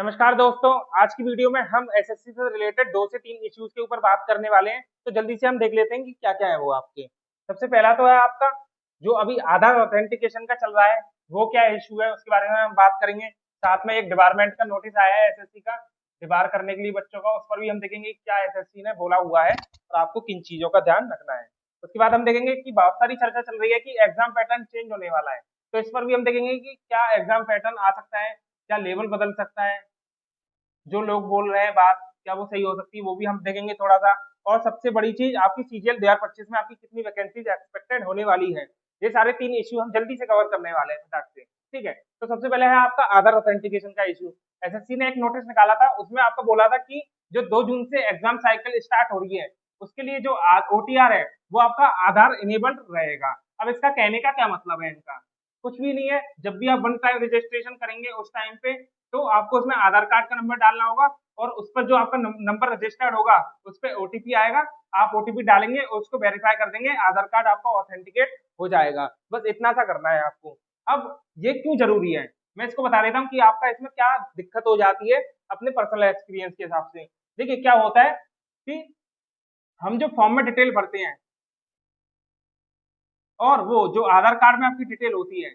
नमस्कार दोस्तों, आज की वीडियो में हम एसएससी से रिलेटेड 2 से 3 इश्यूज के ऊपर बात करने वाले हैं। तो जल्दी से हम देख लेते हैं कि क्या-क्या है वो आपके। सबसे पहला तो है आपका जो अभी आधार ऑथेंटिकेशन का चल रहा है, वो क्या इश्यू है उसके बारे में हम बात करेंगे। साथ में एक डिपार्टमेंट का नोटिस आया है एसएससी का, डिबार करने के लिए बच्चों का, उस पर भी हम देखेंगे कि क्या एसएससी ने बोला हुआ है और आपको किन चीज़ों का ध्यान रखना है। उसके बाद हम देखेंगे कि बहुत सारी चर्चा चल रही है कि एग्ज़ाम पैटर्न चेंज होने वाला है, तो इस पर भी हम देखेंगे कि क्या एग्ज़ाम पैटर्न आ सकता है, क्या लेवल बदल सकता है, जो लोग बोल रहे हैं बात क्या वो सही हो सकती है वो भी हम देखेंगे थोड़ा सा। और सबसे बड़ी चीज आपकी सीजीएल 2025 में आपकी कितनी वैकेंसीज एक्सपेक्टेड होने वाली है। ये सारे 3 इश्यू हम जल्दी से कवर करने वाले हैं फटाक से। ठीक है, तो सबसे पहले है आपका आधार ऑथेंटिकेशन का इश्यू। एसएससी ने एक नोटिस निकाला था, उसमें आपको बोला था कि जो 2 जून से एग्जाम साइकिल स्टार्ट हो रही है उसके लिए जो ओटीआर है वो आपका आधार इनेबल्ड रहेगा। अब इसका कहने का क्या मतलब है इनका, कुछ भी नहीं है। जब भी आप वन टाइम रजिस्ट्रेशन करेंगे उस टाइम पे तो आपको उसमें आधार कार्ड का नंबर डालना होगा और उस पर जो आपका नंबर रजिस्टर्ड होगा उस पर ओटीपी आएगा। आप ओटीपी डालेंगे, उसको वेरीफाई कर देंगे, आधार कार्ड आपका ऑथेंटिकेट हो जाएगा। बस इतना सा करना है आपको। अब ये क्यों जरूरी है मैं इसको बता देता हूँ कि आपका इसमें क्या दिक्कत हो जाती है अपने पर्सनल एक्सपीरियंस के हिसाब से। देखिए क्या होता है कि हम जो फॉर्म में डिटेल भरते हैं और वो जो आधार कार्ड में आपकी डिटेल होती है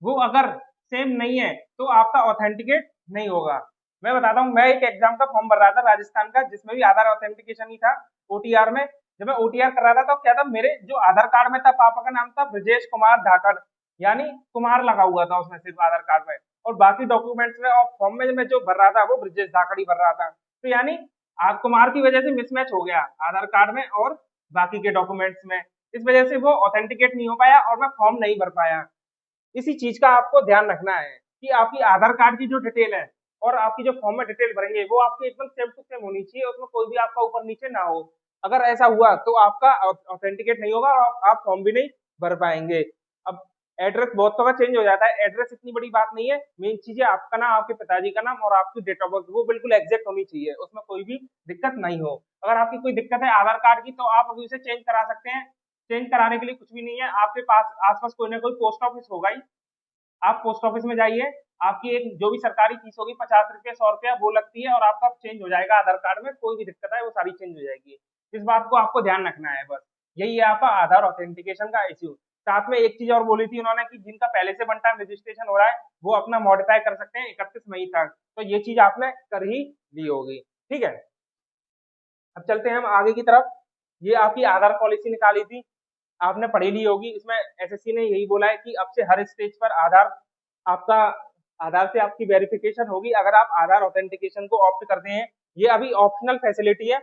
वो अगर सेम नहीं है तो आपका ऑथेंटिकेट नहीं होगा। मैं बताता हूँ, मैं एक एग्जाम का फॉर्म भर रहा था राजस्थान का, जिसमें भी आधार ऑथेंटिकेशन ही था ओटीआर में। जब मैं ओटीआर कर रहा था तो क्या था, मेरे जो आधार कार्ड में था पापा का नाम था ब्रजेश कुमार धाकड़, यानी कुमार लगा हुआ था उसमें सिर्फ आधार कार्ड में, और बाकी डॉक्यूमेंट्स में और फॉर्म में मैं जो भर रहा था वो ब्रजेश धाकड़ ही भर रहा था। तो यानी कुमार की वजह से मिसमैच हो गया आधार कार्ड में और बाकी के डॉक्यूमेंट्स में। इस वजह से वो ऑथेंटिकेट नहीं हो पाया और मैं फॉर्म नहीं भर पाया। इसी चीज का आपको ध्यान रखना है कि आपकी आधार कार्ड की जो डिटेल है और आपकी जो फॉर्म में डिटेल भरेंगे वो आपकी एकदम सेम टू सेम होनी चाहिए, उसमें कोई भी आपका ऊपर नीचे ना हो। अगर ऐसा हुआ तो आपका ऑथेंटिकेट नहीं होगा और आप फॉर्म भी नहीं भर पाएंगे। अब एड्रेस बहुत का चेंज हो जाता है, एड्रेस इतनी बड़ी बात नहीं है, मेन चीज है आपका नाम, आपके पिताजी का नाम और आपकी डेट ऑफ बर्थ, वो बिल्कुल एग्जैक्ट होनी चाहिए, उसमें कोई भी दिक्कत नहीं हो। अगर आपकी कोई दिक्कत है आधार कार्ड की तो आप अभी उसे चेंज करा सकते हैं। चेंज कराने के लिए कुछ भी नहीं है, आपके पास आसपास कोई ना कोई पोस्ट ऑफिस होगा ही, आप पोस्ट ऑफिस में जाइए, आपकी एक जो भी सरकारी फीस होगी 50 रुपया 100 रुपया वो लगती है और आपका चेंज हो जाएगा आधार कार्ड में, कोई भी दिक्कत है वो सारी चेंज हो जाएगी। इस बात को आपको ध्यान रखना है बस, यही है आपका आधार ऑथेंटिकेशन का इश्यू। साथ में एक चीज और बोली थी उन्होंने कि जिनका पहले से वन टाइम रजिस्ट्रेशन हो रहा है वो अपना मॉडिफाई कर सकते हैं 31 मई तक, तो ये चीज आपने कर ही ली होगी। ठीक है, अब चलते हैं हम आगे की तरफ। ये आपकी आधार पॉलिसी निकाली थी, आपने पढ़ी ली होगी। इसमें एसएससी ने यही बोला है कि अब से हर स्टेज पर आधार आपका आधार से आपकी वेरिफिकेशन होगी अगर आप आधार ऑथेंटिकेशन को ऑप्ट करते हैं। ये अभी ऑप्शनल फैसिलिटी है,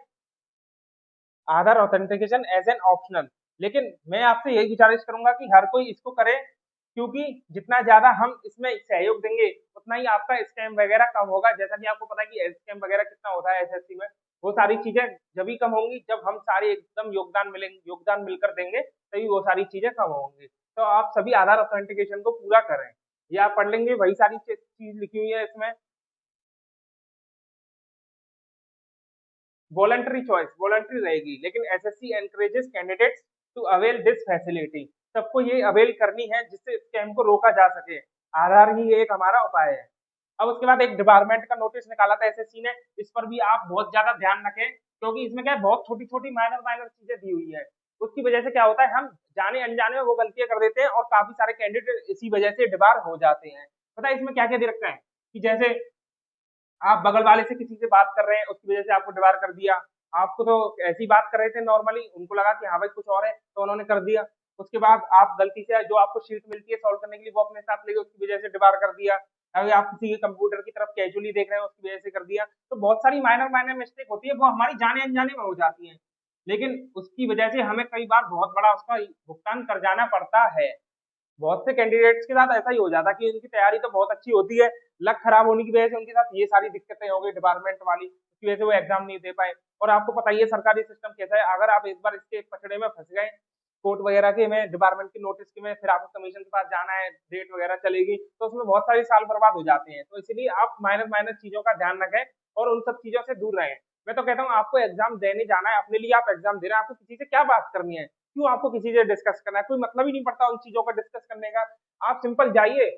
आधार ऑथेंटिकेशन एज एन ऑप्शनल। लेकिन मैं आपसे यही गुजारिश करूंगा कि हर कोई इसको करे, क्योंकि जितना ज्यादा हम इसमें सहयोग देंगे उतना ही आपका स्कैम वगैरह कम होगा। जैसा कि आपको पता है कि स्कैम वगैरह कितना होता है एसएससी में, वो सारी चीजें जब ही कम होंगी जब हम सारे एकदम योगदान मिलकर देंगे तभी वो सारी चीजें कम होंगी। तो आप सभी आधार ऑथेंटिकेशन को पूरा करें, ये आप पढ़ लेंगे, वही सारी चीज लिखी हुई है इसमें। वॉलंटरी चॉइस वॉलंटरी रहेगी, लेकिन SSC encourages candidates to avail this facility, सबको ये अवेल करनी है जिससे स्कैम को रोका जा सके। आधार ही एक हमारा उपाय है। अब उसके बाद एक डिपार्टमेंट का नोटिस निकाला था एसएससी ने, इस पर भी आप बहुत ज्यादा ध्यान रखें, क्योंकि इसमें क्या है बहुत छोटी छोटी माइनर माइनर चीजें दी हुई है। उसकी वजह से क्या होता है हम जाने अनजाने में वो गलतियां कर देते हैं और काफी सारे कैंडिडेट इसी वजह से डिबार हो जाते हैं। पता है इसमें क्या क्या दे रखा है कि जैसे आप बगल वाले से किसी से बात कर रहे हैं उसकी वजह से आपको डिबार कर दिया, आपको तो ऐसी बात कर रहे थे नॉर्मली, उनको लगा कि हाँ भाई कुछ और है तो उन्होंने कर दिया। उसके बाद आप गलती से जो आपको शीट मिलती है सॉल्व करने के लिए वो अपने साथ ले गए, उसकी वजह से डिबार कर दिया। अगर आप किसी के कंप्यूटर की तरफ कैजुअली देख रहे हैं उसकी वजह से कर दिया। तो बहुत सारी माइनर माइनर मिस्टेक होती है, वो हमारी जाने अनजाने में हो जाती है, लेकिन उसकी वजह से हमें कई बार बहुत बड़ा उसका भुगतान कर जाना पड़ता है। बहुत से कैंडिडेट्स के साथ ऐसा ही हो जाता है कि उनकी तैयारी तो बहुत अच्छी होती है, लक खराब होने की वजह से उनके साथ ये सारी दिक्कतें हो गई डिपार्टमेंट वाली, उसकी वजह से वो एग्जाम नहीं दे पाए। और आपको पता ही है सरकारी सिस्टम कैसा है, अगर आप एक बार इसके पचड़े में फंस गए कोर्ट वगैरह के में, डिपार्टमेंट की नोटिस के में, फिर आपको कमीशन के पास जाना है, डेट वगैरह चलेगी, तो उसमें बहुत सारे साल बर्बाद हो जाते हैं। तो इसलिए आप माइनर माइनर चीजों का ध्यान रखें और उन सब चीजों से दूर रहें। मैं तो कहता हूँ आपको एग्जाम देने जाना है, अपने लिए आप एग्जाम दे रहे हैं, आपको किसी से क्या बात करनी है, क्यों आपको किसी से डिस्कस करना है, कोई मतलब ही नहीं पड़ता उन चीजों का डिस्कस करने का। आप सिंपल जाइए,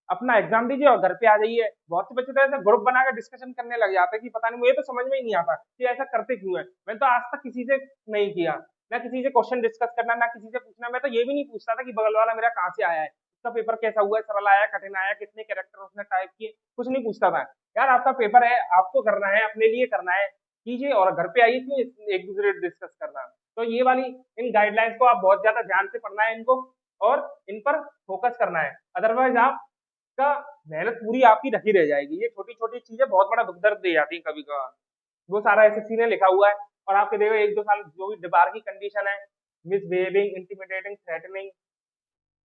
अपना एग्जाम दीजिए और घर पे आ जाइए। बहुत से बच्चे तो ऐसे ग्रुप बनाकर डिस्कशन करने लग जाते हैं कि पता नहीं, मुझे तो समझ में ही नहीं आता कि ऐसा करते क्यों है। मैंने तो आज तक किसी से नहीं किया, ना किसी से क्वेश्चन डिस्कस करना, ना किसी से पूछना। मैं तो ये भी नहीं पूछता था कि बगल वाला मेरा कहाँ से आया है, उसका पेपर कैसा हुआ है, सरल आया, कठिन आया, कितने कैरेक्टर उसने टाइप किए, कुछ नहीं पूछता था। यार आपका पेपर है, आपको करना है, अपने लिए करना है, कीजिए और घर पे आइए, क्यों एक दूसरे से डिस्कस करना। तो ये वाली इन गाइडलाइंस को आप बहुत ज्यादा ध्यान से पढ़ना है इनको, और इन पर फोकस करना है। अदरवाइज आपका मेहनत पूरी आपकी रखी रह जाएगी। ये छोटी छोटी चीजें बहुत बड़ा दुख दर्द दे जाती है कभी कभार। वो सारा एसएससी ने लिखा हुआ है, और आपके देखो 1-2 साल जो भी बाहर की कंडीशन है, मिसबिहेविंग, इंटिमिडेटिंग, थ्रेटनिंग,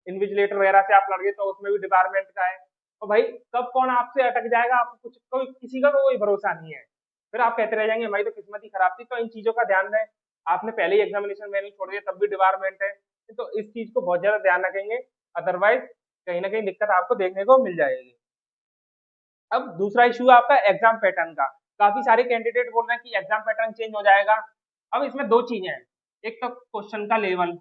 इन्विजिलेटर वगैरह से आप लड़ गए तो उसमें भी डिपार्टमेंट का है। तो भाई कब कौन आपसे अटक जाएगा, आपको कुछ कोई किसी का कोई भरोसा नहीं है। फिर आप कहते रह जाएंगे भाई तो किस्मत ही खराब थी। तो इन चीजों का ध्यान दें। आपने पहले ही एग्जामिनेशन मैनुअल छोड़ दिया, तब भी डिपार्टमेंट है, तो इस चीज को बहुत ज्यादा ध्यान रखेंगे। अदरवाइज कहीं ना कहीं दिक्कत आपको देखने को मिल जाएगी। अब दूसरा इशू है आपका एग्जाम पैटर्न का। काफी सारे कैंडिडेट बोल रहे हैं कि एग्जाम पैटर्न चेंज हो जाएगा। अब इसमें दो चीजें हैं, एक तो क्वेश्चन का लेवल,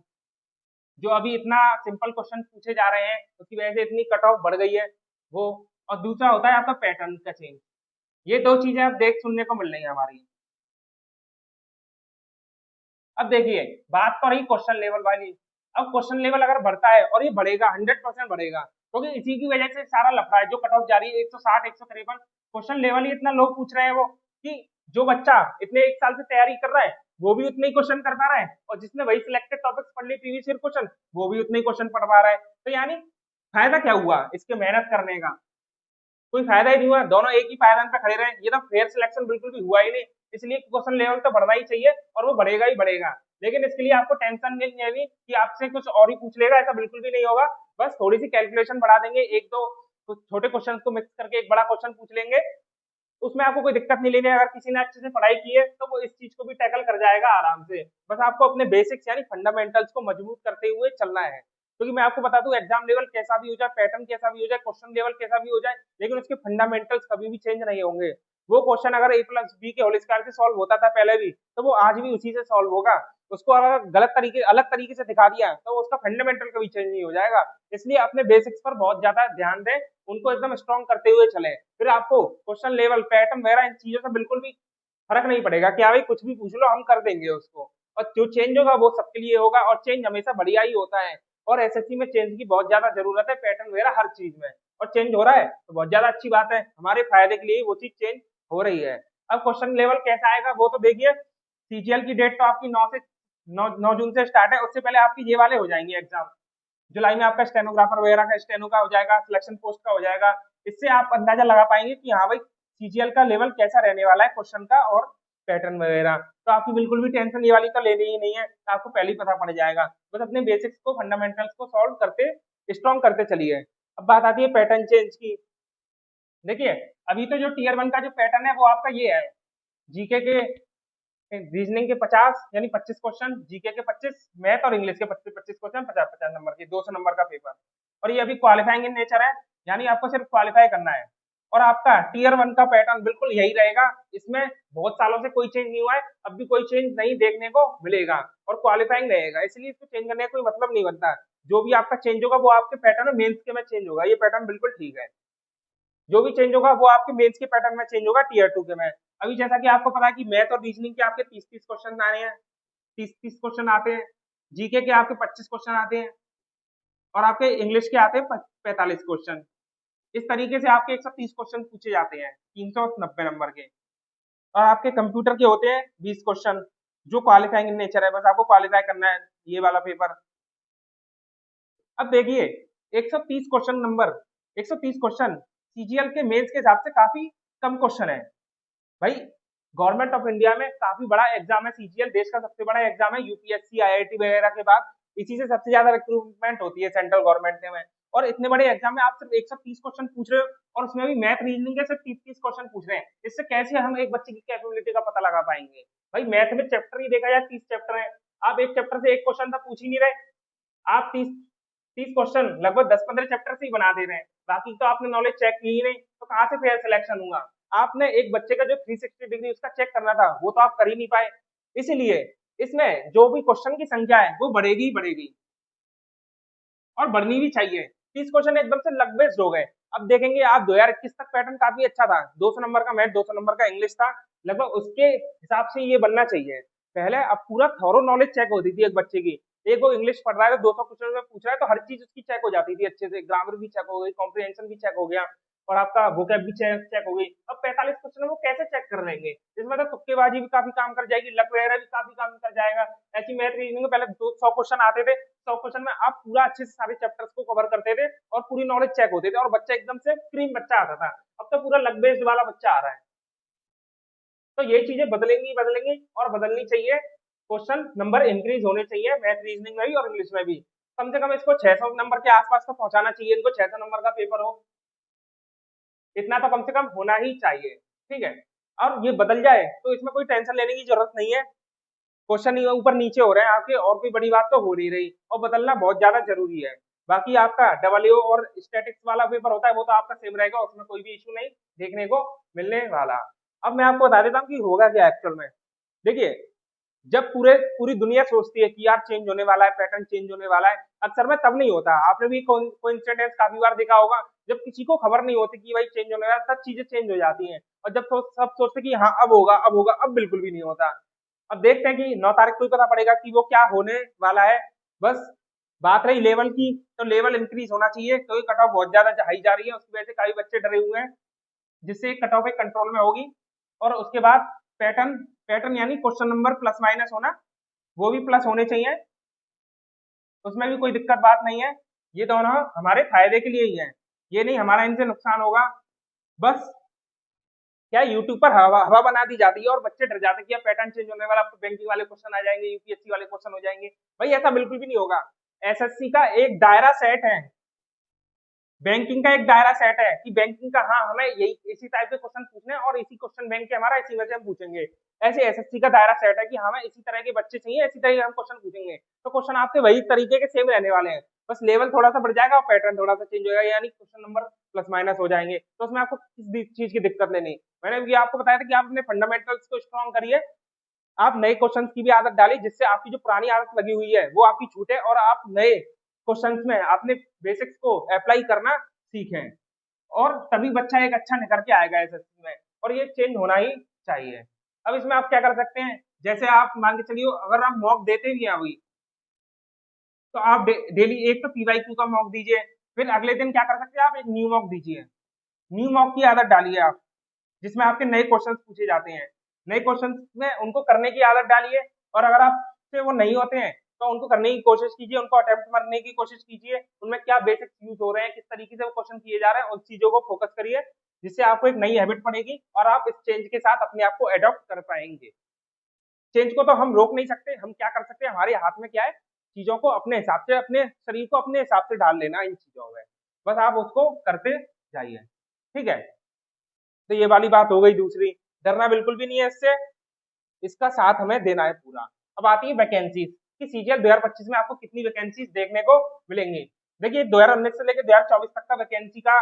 जो अभी इतना सिंपल क्वेश्चन पूछे जा रहे हैं उसकी वजह से इतनी कट ऑफ बढ़ गई है वो, और दूसरा होता है आपका पैटर्न का चेंज। ये दो चीजें अब देख सुनने को मिल रही है हमारी। अब देखिए, बात तो रही क्वेश्चन लेवल वाली। अब क्वेश्चन लेवल अगर बढ़ता है, और ये बढ़ेगा, 100% बढ़ेगा, क्योंकि इसी की वजह से सारा लफड़ा है। जो कट ऑफ जा रही है 160, 153, क्वेश्चन लेवल ही इतना लो पूछ रहे हैं वो, कि जो बच्चा इतने 1 साल से तैयारी कर रहा है वो भी उतने ही क्वेश्चन कर पा रहा है, और जिसने वही सिलेक्टेड टॉपिक्स पढ़ ली प्रीवियस ईयर क्वेश्चन, वो भी उतने ही क्वेश्चन पढ़ पा रहा है। तो यानी फायदा क्या हुआ इसके मेहनत करने का? कोई फायदा ही नहीं हुआ। दोनों एक ही पायदान पे खड़े रहे। ये तो फेयर सिलेक्शन बिल्कुल भी हुआ ही नहीं। इसलिए क्वेश्चन लेवल तो बढ़ना ही चाहिए, और वो बढ़ेगा ही बढ़ेगा। लेकिन इसके लिए आपको टेंशन नहीं लेनी कि आपसे कुछ और ही पूछ लेगा, ऐसा बिल्कुल भी नहीं होगा। बस थोड़ी सी कैलकुलेशन बढ़ा देंगे, एक दो कुछ छोटे क्वेश्चन को मिक्स करके एक बड़ा क्वेश्चन पूछ लेंगे, उसमें आपको कोई दिक्कत नहीं लेनी है। अगर किसी ने अच्छे से पढ़ाई की है तो वो इस चीज को भी टैकल कर जाएगा आराम से। बस आपको अपने बेसिक्स यानी फंडामेंटल्स को मजबूत करते हुए चलना है। क्योंकि मैं आपको बता दूं, एग्जाम लेवल कैसा भी हो जाए, पैटर्न कैसा भी हो जाए, क्वेश्चन लेवल कैसा भी हो जाए, लेकिन उसके फंडामेंटल्स कभी भी चेंज नहीं होंगे। वो क्वेश्चन अगर a+b के होल स्क्वायर से सॉल्व होता था पहले भी, तो वो आज भी उसी से सॉल्व होगा। उसको अगर गलत तरीके अलग तरीके से दिखा दिया तो उसका फंडामेंटल कभी चेंज नहीं हो जाएगा। इसलिए अपने बेसिक्स पर बहुत ज्यादा ध्यान दें, उनको एकदम स्ट्रॉन्ग करते हुए चले। फिर आपको क्वेश्चन लेवल, पैटर्न वगैरह इन चीजों से बिल्कुल भी फर्क नहीं पड़ेगा कि हाँ भाई कुछ भी पूछ लो हम कर देंगे उसको। और जो चेंज होगा वो सबके लिए होगा, और चेंज हमेशा बढ़िया ही होता है। और एसएससी में चेंज की बहुत ज्यादा जरूरत है, पैटर्न वगैरह हर चीज में। और चेंज हो रहा है तो बहुत ज्यादा अच्छी बात है, हमारे फायदे के लिए वो चीज चेंज हो रही है। अब क्वेश्चन लेवल कैसा आएगा वो तो देखिए, सीजीएल की डेट तो आपकी 9 जून से स्टार्ट है। उससे पहले आपकी ये वाले हो जाएंगे एग्जाम। जुलाई में आपका स्टेनोग्राफर वगैरह का, स्टेनो का हो जाएगा, सिलेक्शन पोस्ट का हो जाएगा। इससे आप अंदाजा लगा पाएंगे कि हाँ भाई सीजीएल का लेवल कैसा रहने वाला है क्वेश्चन का और पैटर्न वगैरह। तो आपकी बिल्कुल भी टेंशन ये वाली तो लेनी ही नहीं है, आपको पहले ही पता पड़ जाएगा। बस अपने बेसिक्स को, फंडामेंटल्स को सॉल्व करते, स्ट्रॉन्ग करते चलिए। अब बात आती है पैटर्न चेंज की। देखिए, अभी तो जो टियर 1 का जो पैटर्न है वो आपका ये है, जीके के रीजनिंग के 50 यानी 25 क्वेश्चन, जीके के 25, मैथ और इंग्लिश के 25-25 क्वेश्चन, 50-50 नंबर के, 200 नंबर का पेपर। और ये अभी क्वालिफाइंग इन नेचर है, यानी आपको सिर्फ क्वालिफाई करना है। और आपका टियर 1 का पैटर्न बिल्कुल यही रहेगा। इसमें बहुत सालों से कोई चेंज नहीं हुआ है, अब भी कोई चेंज नहीं देखने को मिलेगा, और क्वालिफाइंग रहेगा। इसलिए इसको चेंज करने का कोई मतलब नहीं बनता। जो भी आपका चेंज होगा वो आपके पैटर्न मेंस के में चेंज होगा। ये पैटर्न बिल्कुल ठीक है। जो भी चेंज होगा वो आपके मेंस के पैटर्न में चेंज होगा, टियर 2 के में। अभी जैसा कि आपको पता है कि मैथ और रीजनिंग के आपके 30-30 क्वेश्चन आ रहे हैं, 30-30 क्वेश्चन आते हैं। जीके के आपके 25 क्वेश्चन आते हैं, और आपके इंग्लिश के आते हैं 45 क्वेश्चन। इस तरीके से आपके 130 क्वेश्चन पूछे जाते हैं, 390 नंबर के। और आपके कंप्यूटर के होते हैं 20 क्वेश्चन, जो क्वालिफाइंग इन नेचर है। बस आपको क्वालिफाई करना है ये वाला पेपर। अब देखिए, 130 क्वेश्चन नंबर, 130 क्वेश्चन सीजीएल के मेंस के हिसाब से काफी कम क्वेश्चन है भाई। गवर्नमेंट ऑफ इंडिया में काफी बड़ा एग्जाम है सीजीएल, देश का सबसे बड़ा एग्जाम है यूपीएससी, आईआईटी वगैरह के बाद। इसी से सबसे ज्यादा रिक्रूटमेंट होती है सेंट्रल गवर्नमेंट में। और इतने बड़े एग्जाम में आप सिर्फ 130 क्वेश्चन पूछ रहे हो, और उसमें भी मैथ रीजनिंग के सिर्फ 30-30 क्वेश्चन पूछ रहे हैं। इससे कैसे हम एक बच्चे की कैपेबिलिटी का पता लगा पाएंगे? भाई मैथ में चैप्टर ही देखा जाए 30 चैप्टर है, आप एक चैप्टर से एक क्वेश्चन तक पूछ ही नहीं रहे। आप 30 क्वेश्चन लगभग 10-15 चैप्टर से ही बना दे रहे हैं। बाकी तो आपने नॉलेज चेक की ही नहीं, तो कहाँ से फेयर सिलेक्शन होगा? आपने एक बच्चे का जो 360 डिग्री उसका चेक करना था वो तो आप कर ही नहीं पाए। इसीलिए इसमें जो भी क्वेश्चन की संख्या है वो बढ़ेगी ही बढ़ेगी, और बढ़नी भी चाहिए। 30 क्वेश्चन एकदम से लग बेस्ड हो गए। अब देखेंगे आप 2021 तक पैटर्न काफी अच्छा था, 200 नंबर का मैथ, 200 नंबर का इंग्लिश था, लगभग उसके हिसाब से ये बनना चाहिए। पहले अब पूरा थॉरो नॉलेज चेक होती थी एक बच्चे की, एक वो इंग्लिश पढ़ रहा है तो 200 क्वेश्चन में पूछ रहा है तो हर चीज उसकी चेक हो जाती थी अच्छे से, ग्रामर भी चेक हो गई, कॉम्प्रिहेंशन भी चेक हो गया और आपका वोकैब भी चेक हो गई। अब 45 क्वेश्चन वो कैसे चेक कर लेंगे, इसमें तो तुक्केबाजी भी काफी काम कर जाएगी, लक वगैरह भी काफी काम कर जाएगा। ऐसी मैथ रीजनिंग में पहले 100 क्वेश्चन आते थे, 100 क्वेश्चन में आप पूरा अच्छे से सारे चैप्टर्स को कवर करते थे और पूरी नॉलेज चेक होते थे और बच्चा एकदम से क्रीम बच्चा आता था। अब तो पूरा लक बेस्ड वाला बच्चा आ रहा है। तो ये चीजें बदलेंगी बदलेंगी और बदलनी चाहिए, क्वेश्चन नंबर इंक्रीज होने चाहिए मैथ रीजनिंग में भी और इंग्लिश में भी। कम से कम इसको 600 नंबर के आसपास तो पहुंचाना चाहिए, इनको 600 नंबर का पेपर हो, इतना तो कम से कम होना ही चाहिए। ठीक है, और ये बदल जाए तो इसमें कोई टेंशन लेने की जरूरत नहीं है, क्वेश्चन ऊपर नीचे हो रहे हैं आपके और कोई बड़ी बात तो हो नहीं रही, और बदलना बहुत ज्यादा जरूरी है। बाकी आपका डब्ल्यू और स्टैटिक्स वाला पेपर होता है वो तो आपका सेम रहेगा, उसमें कोई भी इशू नहीं देखने को मिलने वाला। अब मैं आपको बता देता हूँ कि होगा क्या एक्चुअल में। देखिए, जब पूरी दुनिया सोचती है कि यार चेंज होने वाला है, पैटर्न चेंज होने वाला है, अक्सर में तब नहीं होता। आपने भी कोइंसिडेंस काफी बार देखा होगा, जब किसी को खबर नहीं होती कि भाई चेंज होने वाला है, तब चीजें चेंज हो जाती हैं, और जब सब सोचते कि हाँ अब होगा अब होगा, अब बिल्कुल भी नहीं होता। अब देखते हैं कि 9 तारीख को ही पता पड़ेगा कि वो क्या होने वाला है। बस बात रही लेवल की, तो लेवल इंक्रीज होना चाहिए क्योंकि कट ऑफ बहुत ज्यादा हाई जा रही है, उसकी वजह से काफी बच्चे डरे हुए हैं, जिससे कट ऑफ एक कंट्रोल में होगी। और उसके बाद पैटर्न पैटर्न यानी क्वेश्चन नंबर प्लस माइनस होना, वो भी प्लस होने चाहिए, उसमें भी कोई दिक्कत बात नहीं है। ये दोनों हमारे फायदे के लिए ही है, ये नहीं हमारा इनसे नुकसान होगा। बस क्या यूट्यूब पर हवा हवा बना दी जाती है और बच्चे डर जाते हैं कि अब पैटर्न चेंज होने वाला, अब बैंकिंग वाले क्वेश्चन आ जाएंगे, यूपीएससी वाले क्वेश्चन हो जाएंगे। भाई ऐसा बिल्कुल भी नहीं होगा। एसएससी का एक दायरा सेट है, बैंकिंग का एक दायरा सेट है कि बैंकिंग का हाँ हमें यही इसी टाइप के क्वेश्चन पूछने हैं और इसी क्वेश्चन बैंक के हमारा इसी वजह हम पूछेंगे। ऐसे एसएससी का दायरा सेट है कि हमें इसी तरह के बच्चे चाहिए, इसी तरह के हम क्वेश्चन पूछेंगे, तो क्वेश्चन आपके वही तरीके के सेम रहने वाले हैं, बस लेवल थोड़ा सा बढ़ जाएगा और पैटर्न थोड़ा सा चेंज होगा, यानी क्वेश्चन नंबर प्लस माइनस हो जाएंगे। तो उसमें आपको किसी चीज की दिक्कत नहीं। मैंने भी आपको बताया था कि आप अपने फंडामेंटल्स को स्ट्रॉन्ग करिए, आप नए क्वेश्चंस की भी आदत डालिए, जिससे आपकी जो पुरानी आदत लगी हुई है वो आपकी छूटे और आप नए क्वेश्चंस में अपने बेसिक्स को अप्लाई करना सीखें, और तभी बच्चा एक अच्छा निकल के आएगा एसएससी में, और ये चेंज होना ही चाहिए। अब इसमें आप क्या कर सकते हैं, जैसे आप मान के चलिए अगर आप मॉक देते भी हैं अभी, तो आप डेली एक तो पीवाईक्यू का मॉक दीजिए, फिर अगले दिन क्या कर सकते हैं आप एक न्यू मॉक दीजिए, न्यू मॉक की आदत डालिए आप, जिसमें आपके नए क्वेश्चंस पूछे जाते हैं, नए क्वेश्चंस में उनको करने की आदत डालिए, और अगर आपसे वो नहीं होते हैं तो उनको करने की कोशिश कीजिए, उनको अटेम्प्ट करने की कोशिश कीजिए, उनमें क्या बेसिक्स यूज हो रहे हैं, किस तरीके से वो क्वेश्चन किए जा रहे हैं, उन चीजों को फोकस करिए, जिससे आपको एक नई हैबिट पड़ेगी और आप इस चेंज के साथ अपने आप को एडॉप्ट कर पाएंगे। चेंज को तो हम रोक नहीं सकते, हम क्या कर सकते हैं, हमारे हाथ में क्या है, चीजों को अपने हिसाब से, अपने शरीर को अपने हिसाब से डाल लेना इन चीजों में, बस आप उसको करते जाइए। ठीक है, तो ये वाली बात हो गई। दूसरी, डरना बिल्कुल भी नहीं है इससे, इसका साथ हमें देना है पूरा। अब आती है वैकेंसीज कि सीजीएल 2025 में आपको कितनी वैकेंसीज देखने को मिलेंगी। देखिए 2019 से लेकर 2024 तक का वैकेंसी का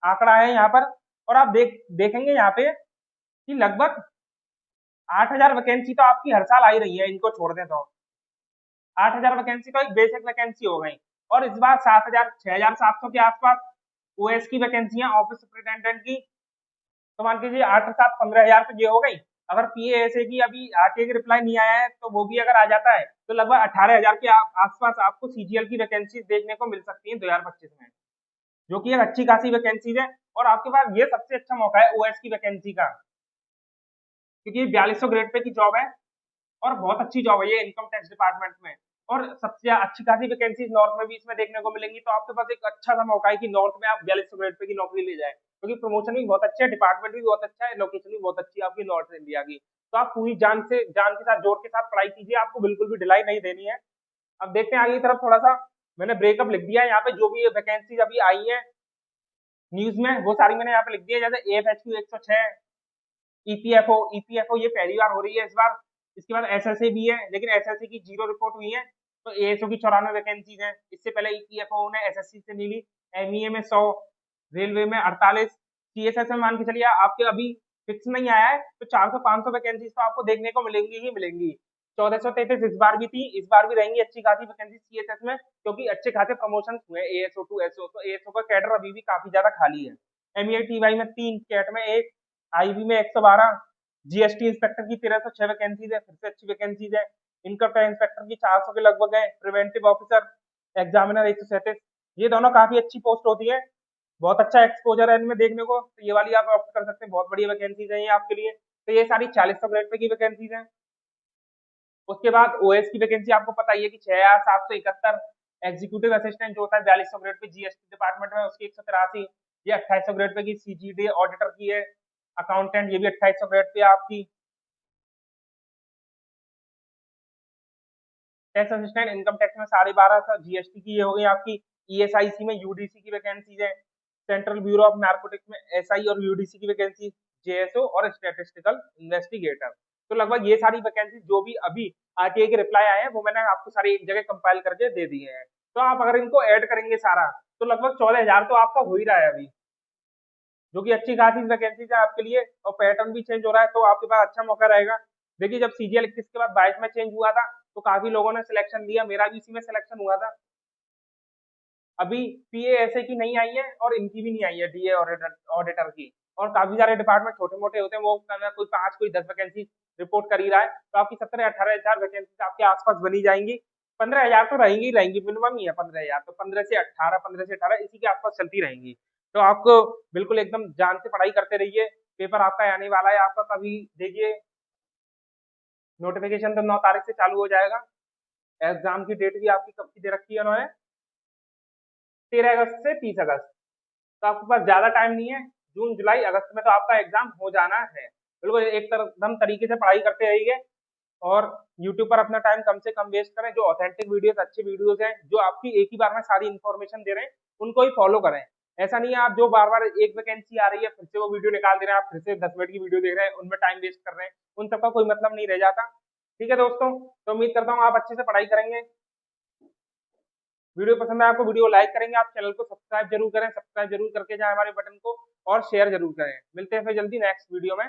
आंकड़ा है यहाँ पर, और आप देखेंगे यहाँ पे कि लगभग 8000 वैकेंसी तो आपकी हर साल आ ही रही है, इनको छोड़ दें तो 8000 वैकेंसी तो एक बेसिक वैकेंसी हो गई, और इस बार 7000 6700 के आसपास ओएस की वैकेंसियां ऑफिस सुपरिटेंडेंट की, तो मान लीजिए 8 7 15,000 तो ये हो गई। अगर पीएएसए की अभी आरटीए की रिप्लाई नहीं आया है तो वो भी अगर आ जाता है तो लगभग 18,000 के आसपास आपको सीजीएल की वैकेंसी देखने को मिल सकती है 2025 में, जो कि एक अच्छी खासी वैकेंसीज है। और आपके पास ये सबसे अच्छा मौका है ओएस की वैकेंसी का, क्योंकि 4200 ग्रेड पे की जॉब है और बहुत अच्छी जॉब है ये इनकम टैक्स डिपार्टमेंट में, और सबसे अच्छी खासी वैकेंसीज नॉर्थ में भी इसमें देखने को मिलेंगी। तो आपके पास एक अच्छा सा मौका है कि नॉर्थ में आप 4200 ग्रेड पे की नौकरी ले जाए, क्योंकि प्रमोशन भी बहुत अच्छा है, डिपार्टमेंट भी बहुत अच्छा है, लोकेशन भी बहुत अच्छी है आपकी नॉर्थ इंडिया की। तो आप पूरी जान के साथ जोर के साथ पढ़ाई कीजिए, आपको बिल्कुल भी ढिलाई नहीं देनी है। अब देखते हैं आगे की तरफ, थोड़ा सा मैंने ब्रेकअप लिख दिया है यहाँ पे, जो भी वैकेंसीज अभी आई है न्यूज में वो सारी मैंने यहाँ पे लिख दी है। जैसे एएफएचक्यू 106, ईपीएफओ ये पहली बार हो रही है इस बार, इसके बाद एसएसए भी है, लेकिन एसएसए की 0 रिपोर्ट हुई है। तो एएसओ की 94 वैकेंसीज है, इससे पहले ईपीएफओ ने एसएससी से ली, एमईए में 100, रेलवे में 48, सीएसएस में मान के चलिए आपके अभी फिक्स नहीं आया है तो 400 500 वैकेंसीज तो आपको देखने को मिलेंगी ही मिलेंगी। 1433 इस बार भी थी, इस बार भी रहेंगी अच्छी खासी वैकेंसी सीएसएस में, क्योंकि अच्छे खासे प्रमोशन हुए एएसओ टू एसओ, तो एएसओ का कैडर अभी भी काफी ज्यादा खाली है। एमईआईटीवाई में 3, कैट में 1, आईबी में 112, जीएसटी इंस्पेक्टर की 1306 वैकेंसीज है, फिर से अच्छी वैकेंसीज है। इनकम टैक्स इंस्पेक्टर की 400 के लगभग है। प्रिवेंटिव ऑफिसर एग्जामिनर 137, ये दोनों काफी अच्छी पोस्ट होती है। बहुत अच्छा एक्सपोजर है इनमें देखने को, तो ये वाली आप ऑप्ट कर सकते हैं, बहुत बढ़िया वैकेंसीज है ये आपके लिए। तो ये सारी 4000 ग्रेड पे की वैकेंसीज हैं। उसके बाद ओएस की वैकेंसी आपको पता ही है कि 6771, एग्जीक्यूटिव असिस्टेंट जो होता है 4200 ग्रेड पे जीएसटी डिपार्टमेंट में, उसकी 183, ये 2800 ग्रेड पे की सीजीडी ऑडिटर की है। अकाउंटेंट ये भी 2800 ग्रेड पे आपकी। टैक्स असिस्टेंट इनकम टैक्स में 1250, जीएसटी की ये हो गई आपकी। ईएसआईसी में यूडीसी की वैकेंसीज है। सेंट्रल ब्यूरो ऑफ नार्कोटिक्स में एसआई और यूडीसी की वैकेंसी, जेएसओ और स्टैटिस्टिकल इन्वेस्टिगेटर। तो लगभग ये सारी वैकेंसी जो भी अभी आरटीआई के रिप्लाई आए हैं वो मैंने आपको सारी एक जगह कंपाइल करके दे दिए हैं। तो आप अगर इनको ऐड करेंगे सारा, तो लगभग 14,000 तो आपका हो ही रहा है अभी, जो कि अच्छी खासी वैकेंसीज है आपके लिए, और पैटर्न भी चेंज हो रहा है, तो आपके पास अच्छा मौका रहेगा। देखिए जब सीजीएल 21 के बाद 22 में चेंज हुआ था, तो काफी लोगों ने सिलेक्शन लिया, मेरा भी इसी में सिलेक्शन हुआ था। अभी पीएएसए की नहीं आई है और इनकी भी नहीं आई है, डीए ऑडिटर की। और काफी सारे डिपार्टमेंट छोटे मोटे होते हैं, वो कोई 5 कोई 10 वैकेंसी रिपोर्ट कर ही रहा है, तो आपकी 17-18 हजार वैकेंसी आपके आसपास बनी जाएंगी। 15,000 तो रहेंगी ही रहेंगी, मिनिमम ही है 15,000, तो 15 से 18 इसी के आसपास चलती रहेंगी। तो आपको बिल्कुल एकदम जान से पढ़ाई करते रहिए। पेपर आपका आने वाला है, आपका कभी देखिए, नोटिफिकेशन तो 9 तारीख से चालू हो जाएगा। एग्जाम की डेट भी आपकी कब की दे रखी है उन्होंने, 13 अगस्त से 30 अगस्त। तो आपके पास ज्यादा टाइम नहीं है, जून जुलाई अगस्त में तो आपका एग्जाम हो जाना है। बिल्कुल एक तरह तरीके से पढ़ाई करते रहिए, और यूट्यूब पर अपना टाइम कम से कम वेस्ट करें। जो ऑथेंटिक वीडियोस, अच्छे वीडियोस हैं, जो आपकी एक ही बार में सारी इन्फॉर्मेशन दे रहे हैं, उनको ही फॉलो करें। ऐसा नहीं है आप जो बार बार एक वैकेंसी आ रही है फिर से वो वीडियो निकाल दे रहे हैं, आप फिर से 10 मिनट की वीडियो देख रहे हैं, उनमें टाइम वेस्ट कर रहे हैं, उन सबका कोई मतलब नहीं रह जाता। ठीक है दोस्तों, तो उम्मीद करता हूँ आप अच्छे से पढ़ाई करेंगे। वीडियो पसंद है आपको, वीडियो लाइक करेंगे, आप चैनल को सब्सक्राइब जरूर करें, सब्सक्राइब जरूर करके जाए हमारे बटन को, और शेयर जरूर करें। मिलते हैं फिर जल्दी नेक्स्ट वीडियो में।